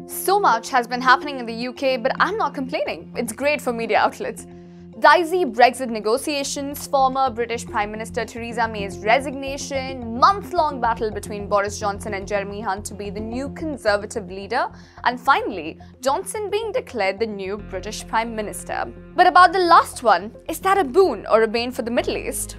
So much has been happening in the UK, but I'm not complaining. It's great for media outlets. Dicey Brexit negotiations, former British Prime Minister Theresa May's resignation, month-long battle between Boris Johnson and Jeremy Hunt to be the new Conservative leader, and finally, Johnson being declared the new British Prime Minister. But about the last one, is that a boon or a bane for the Middle East?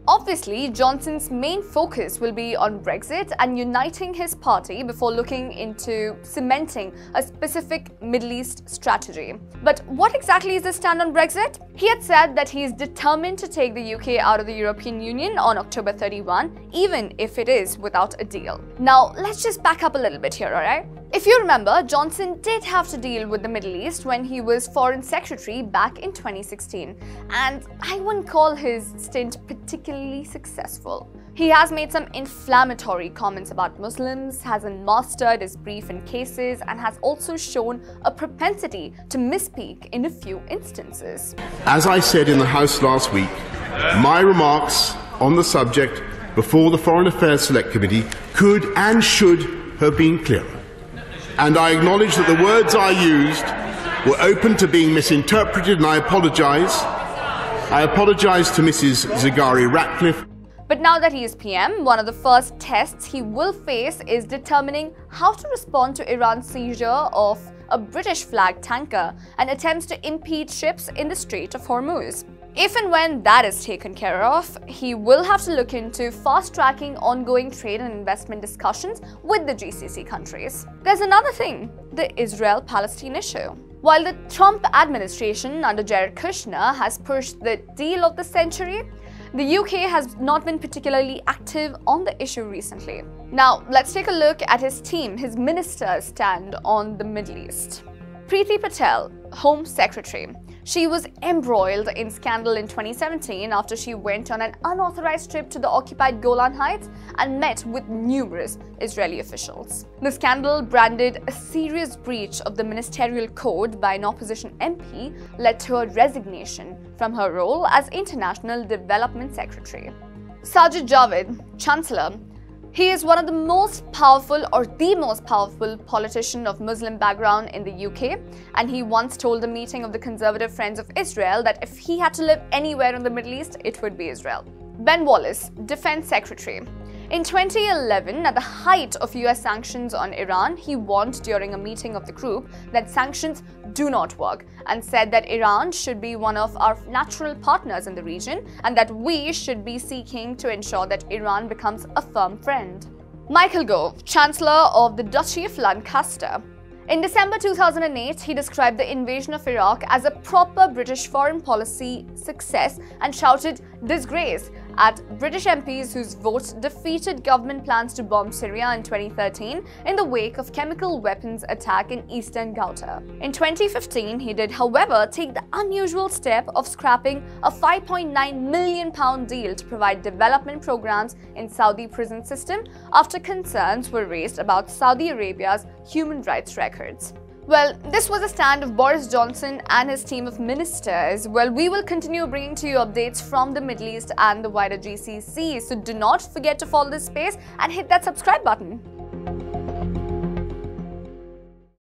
Obviously, Johnson's main focus will be on Brexit and uniting his party before looking into cementing a specific Middle East strategy. But what exactly is his stand on Brexit? He had said that he is determined to take the UK out of the European Union on October 31, even if it is without a deal. Now, let's just back up a little bit here, alright? If you remember, Johnson did have to deal with the Middle East when he was Foreign Secretary back in 2016, and I wouldn't call his stint particularly successful. He has made some inflammatory comments about Muslims, hasn't mastered his brief in cases, and has also shown a propensity to misspeak in a few instances. As I said in the House last week, my remarks on the subject before the Foreign Affairs Select Committee could and should have been clearer. And I acknowledge that the words I used were open to being misinterpreted, and I apologise. I apologise to Mrs. Zaghari-Ratcliffe. But now that he is PM, one of the first tests he will face is determining how to respond to Iran's seizure of a British flag tanker and attempts to impede ships in the Strait of Hormuz. If and when that is taken care of, he will have to look into fast-tracking ongoing trade and investment discussions with the GCC countries. There's another thing, the Israel-Palestine issue. While the Trump administration under Jared Kushner has pushed the deal of the century, the UK has not been particularly active on the issue recently. Now, let's take a look at his team, his minister's stand on the Middle East. Priti Patel, Home Secretary. She was embroiled in scandal in 2017 after she went on an unauthorized trip to the occupied Golan Heights and met with numerous Israeli officials. The scandal, branded a serious breach of the ministerial code by an opposition MP, led to her resignation from her role as International Development Secretary. Sajid Javid, Chancellor. He is one of the most powerful or the most powerful politician of Muslim background in the UK, and he once told a meeting of the Conservative Friends of Israel that if he had to live anywhere in the Middle East, it would be Israel. Ben Wallace, Defense Secretary. In 2011, at the height of US sanctions on Iran, he warned during a meeting of the group that sanctions do not work and said that Iran should be one of our natural partners in the region and that we should be seeking to ensure that Iran becomes a firm friend. Michael Gove, Chancellor of the Duchy of Lancaster. In December 2008, he described the invasion of Iraq as a proper British foreign policy success and shouted disgrace at British MPs whose vote defeated government plans to bomb Syria in 2013 in the wake of chemical weapons attack in eastern Ghouta. In 2015, he did, however, take the unusual step of scrapping a £5.9 million deal to provide development programs in Saudi prison system after concerns were raised about Saudi Arabia's human rights records. Well, this was a stand of Boris Johnson and his team of ministers. Well, we will continue bringing to you updates from the Middle East and the wider GCC, so do not forget to follow this space and hit that subscribe button.